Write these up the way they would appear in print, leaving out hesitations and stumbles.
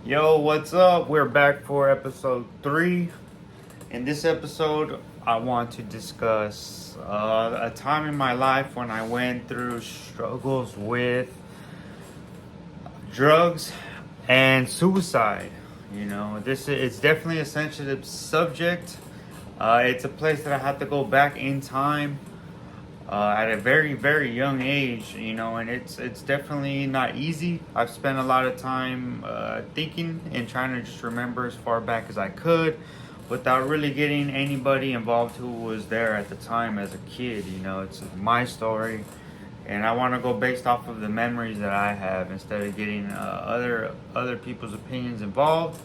Yo, what's up? We're back for episode 3. In this episode, I want to discuss a time in my life when I went through struggles with drugs and suicide. It's definitely a sensitive subject. It's a place that I have to go back in time at a very very young age, and it's definitely not easy. I've spent a lot of time thinking and trying to just remember as far back as I could without really getting anybody involved who was there at the time as a kid. It's my story, and I want to go based off of the memories that I have instead of getting other people's opinions involved.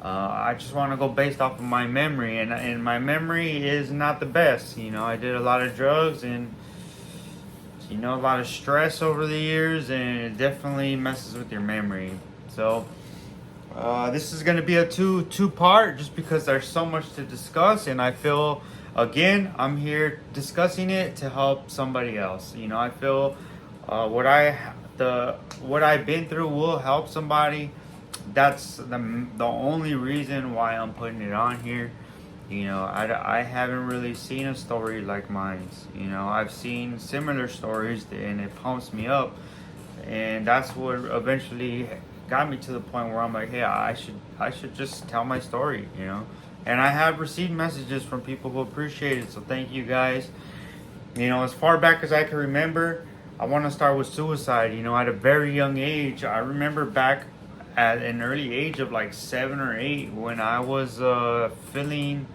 I just want to go based off of my memory, and my memory is not the best. I did a lot of drugs and a lot of stress over the years, and it definitely messes with your memory. So this is going to be a two part, just because there's so much to discuss, and I feel again I'm here discussing it to help somebody else. I feel what I've been through will help somebody. That's the only reason why I'm putting it on here. I haven't really seen a story like mine. I've seen similar stories, and it pumps me up, and that's what eventually got me to the point where I'm like, hey, I should just tell my story. And I have received messages from people who appreciate it, so thank you guys. As far back as I can remember, I want to start with suicide. At a very young age, I remember back at an early age of like 7 or 8 when I was feeling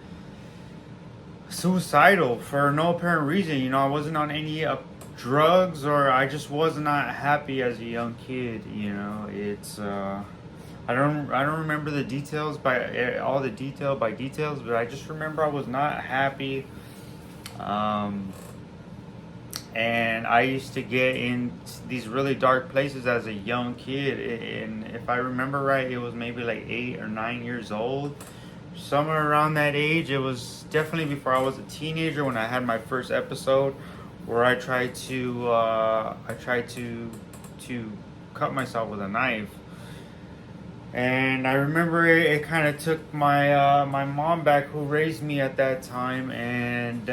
suicidal for no apparent reason. I wasn't on any drugs, or I just was not happy as a young kid. It's I don't remember the details by all the details, but I just remember I was not happy. And I used to get in these really dark places as a young kid, and if I remember right, it was maybe like 8 or 9 years old, somewhere around that age. It was definitely before I was a teenager when I had my first episode where I tried to cut myself with a knife. And I remember it kind of took my mom back, who raised me at that time, and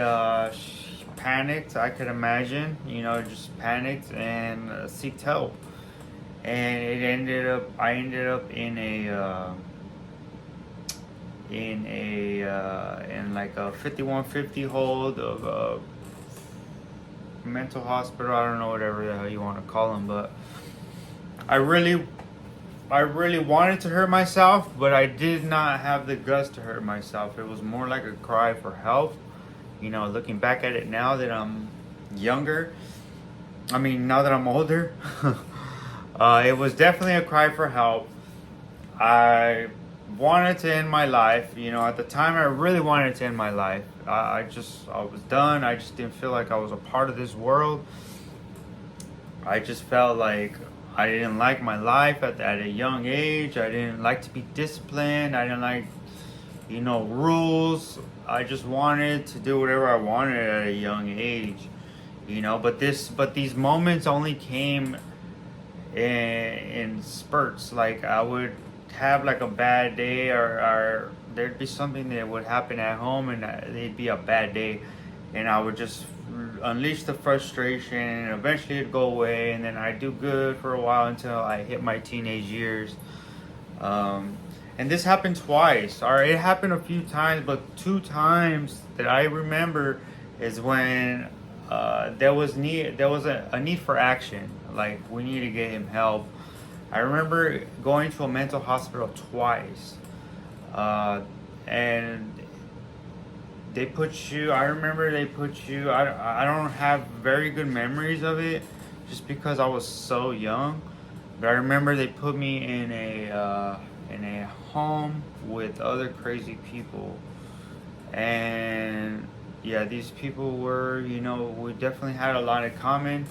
she panicked. I could imagine, just panicked and seeked help. And I ended up in like a 5150 hold of a mental hospital. I don't know, whatever the hell you want to call them, but I really wanted to hurt myself, but I did not have the guts to hurt myself. It was more like a cry for help. Looking back at it now that I'm younger, now that I'm older, it was definitely a cry for help. I wanted to end my life. At the time, I really wanted to end my life. I was done. I just didn't feel like I was a part of this world. I just felt like I didn't like my life at a young age. I didn't like to be disciplined. I didn't like, rules. I just wanted to do whatever I wanted at a young age. But these moments only came in spurts. Like I would have like a bad day, or there'd be something that would happen at home, and it'd be a bad day, and I would just unleash the frustration, and eventually it'd go away, and then I'd do good for a while until I hit my teenage years. And this happened twice, or it happened a few times, but 2 times that I remember is when there was a need for action. Like, we need to get him help. I remember going to a mental hospital twice, and I remember they put you, I don't have very good memories of it just because I was so young, but I remember they put me in a home with other crazy people. And yeah, these people were, we definitely had a lot in common.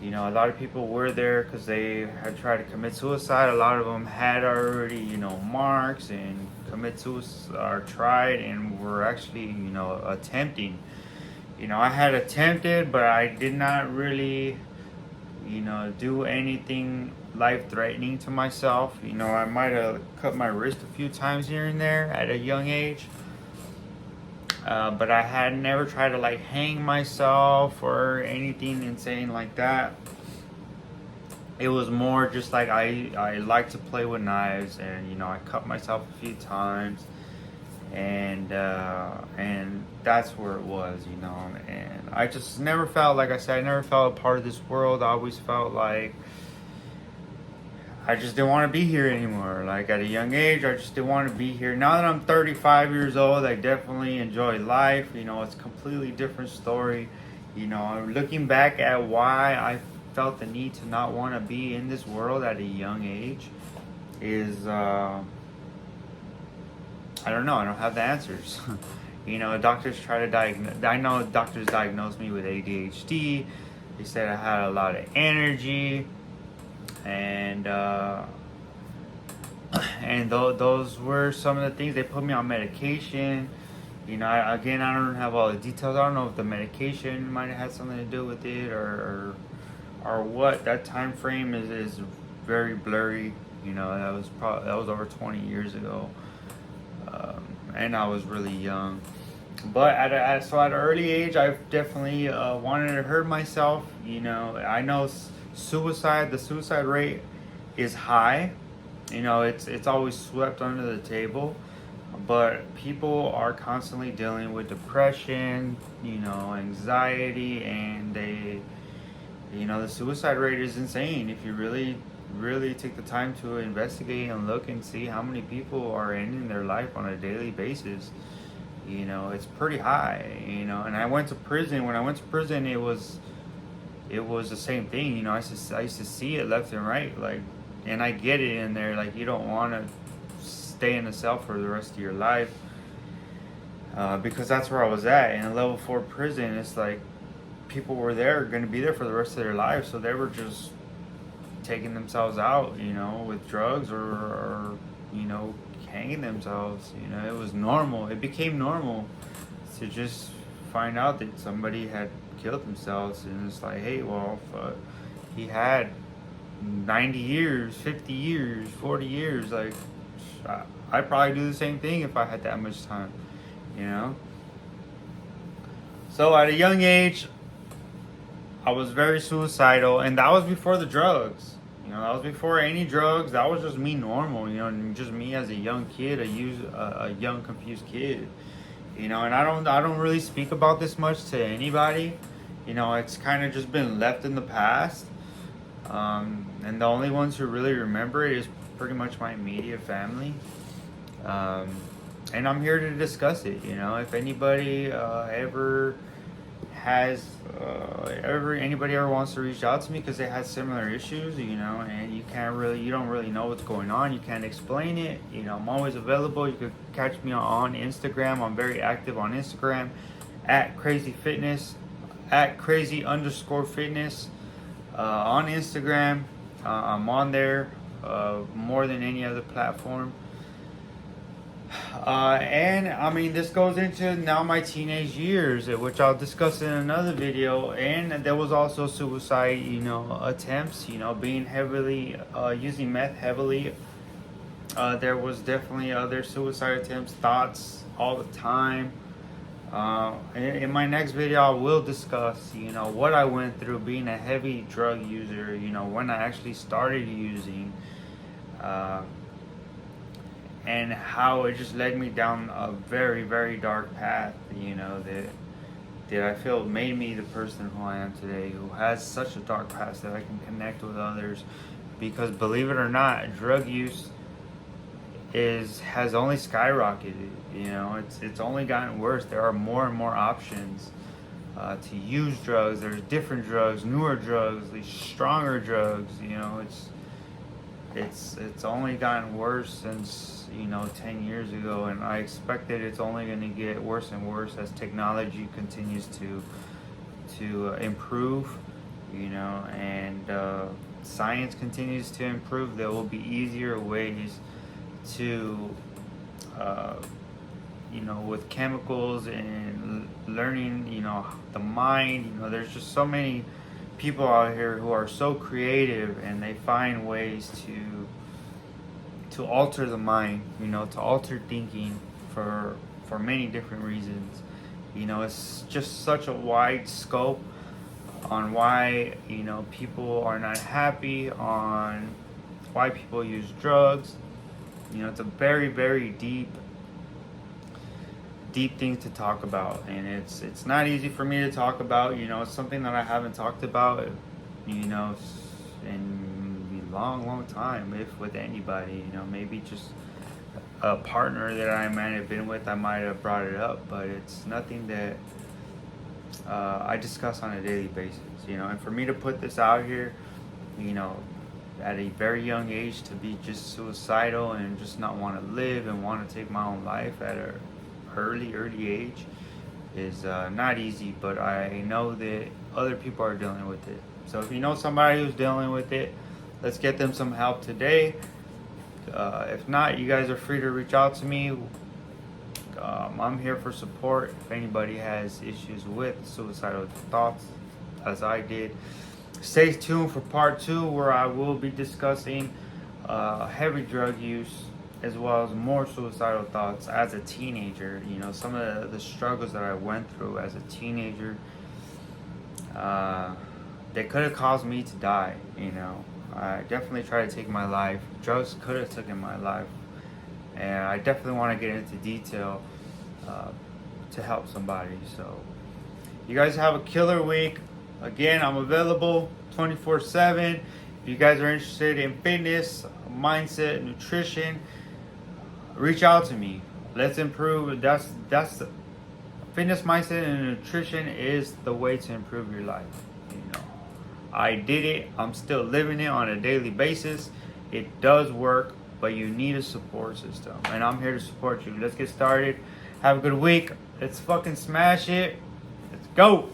A lot of people were there because they had tried to commit suicide. A lot of them had already, marks and commit suicide, or tried and were actually, attempting. I had attempted, but I did not really, do anything life-threatening to myself. I might have cut my wrist a few times here and there at a young age. But I had never tried to like hang myself or anything insane like that. It was more just like I like to play with knives, and I cut myself a few times, and that's where it was. And I just never felt, like I said, I never felt a part of this world. I always felt like I just didn't want to be here anymore. Like at a young age, I just didn't want to be here. Now that I'm 35 years old, I definitely enjoy life. It's a completely different story. Looking back at why I felt the need to not want to be in this world at a young age is, I don't know. I don't have the answers. Doctors try to diagnose. I know doctors diagnosed me with ADHD. They said I had a lot of energy. And those were some of the things. They put me on medication. I don't have all the details. I don't know if the medication might have had something to do with it or what. That time frame is very blurry. That was over 20 years ago, and I was really young. But at an early age, I definitely wanted to hurt myself. I know the suicide rate is high. It's always swept under the table, but people are constantly dealing with depression, anxiety, and the suicide rate is insane. If you really take the time to investigate and look and see how many people are ending their life on a daily basis, it's pretty high. And I went to prison. When I went to prison, it was the same thing. I used to see it left and right, like, and I get it in there. Like, you don't want to stay in a cell for the rest of your life, because that's where I was at in a level 4 prison. It's like people were going to be there for the rest of their lives, so they were just taking themselves out, with drugs or hanging themselves. It was normal. It became normal to just find out that somebody had killed themselves, and it's like, hey, well, he had 90 years, 50 years, 40 years. Like, I'd probably do the same thing if I had that much time, So at a young age, I was very suicidal, and that was before the drugs. That was before any drugs. That was just me normal, just me as a young kid, a young confused kid. And I don't really speak about this much to anybody. It's kind of just been left in the past. And the only ones who really remember it is pretty much my immediate family. And I'm here to discuss it. If anybody ever wants to reach out to me because they had similar issues, and you don't really know what's going on, you can't explain it, I'm always available. You could catch me on Instagram. I'm very active on Instagram at crazy fitness, at crazy_fitness, on Instagram. I'm on there more than any other platform. And I mean, this goes into now my teenage years, which I'll discuss in another video. And there was also suicide, attempts, being heavily, using meth heavily. There was definitely other suicide attempts, thoughts all the time. In my next video, I will discuss, what I went through being a heavy drug user, when I actually started using, and how it just led me down a very, very dark path, that I feel made me the person who I am today, who has such a dark past that I can connect with others. Because believe it or not, drug use has only skyrocketed. It's only gotten worse. There are more and more options to use drugs. There's different drugs, newer drugs, these stronger drugs. It's only gotten worse since 10 years ago, and I expect that it's only going to get worse and worse as technology continues to improve, and science continues to improve. There will be easier ways to with chemicals and learning, the mind. There's just so many people out here who are so creative and they find ways to alter the mind, you know, to alter thinking for many different reasons. You know, it's just such a wide scope on why, you know, people are not happy, on why people use drugs. You know, it's a very, very deep thing to talk about, and it's not easy for me to talk about. You know, it's something that I haven't talked about, you know, in a long time, if with anybody. You know, maybe just a partner that I might have been with, I might have brought it up, but it's nothing that I discuss on a daily basis. You know, and for me to put this out here, you know, at a very young age, to be just suicidal and just not want to live and want to take my own life at a early age is not easy, but I know that other people are dealing with it. So if you know somebody who's dealing with it, let's get them some help today. If not, you guys are free to reach out to me. I'm here for support if anybody has issues with suicidal thoughts, as I did. Stay tuned for part 2, where I will be discussing heavy drug use as well as more suicidal thoughts as a teenager. You know, some of the struggles that I went through as a teenager, they could have caused me to die. You know, I definitely tried to take my life. Drugs could have taken my life, and I definitely want to get into detail to help somebody. So you guys have a killer week. Again, I'm available 24/7. If you guys are interested in fitness, mindset, nutrition, reach out to me. Let's improve. That's the fitness, mindset, and nutrition is the way to improve your life. You know, I did it. I'm still living it on a daily basis. It does work, but you need a support system, and I'm here to support you. Let's get started. Have a good week. Let's fucking smash it. Let's go.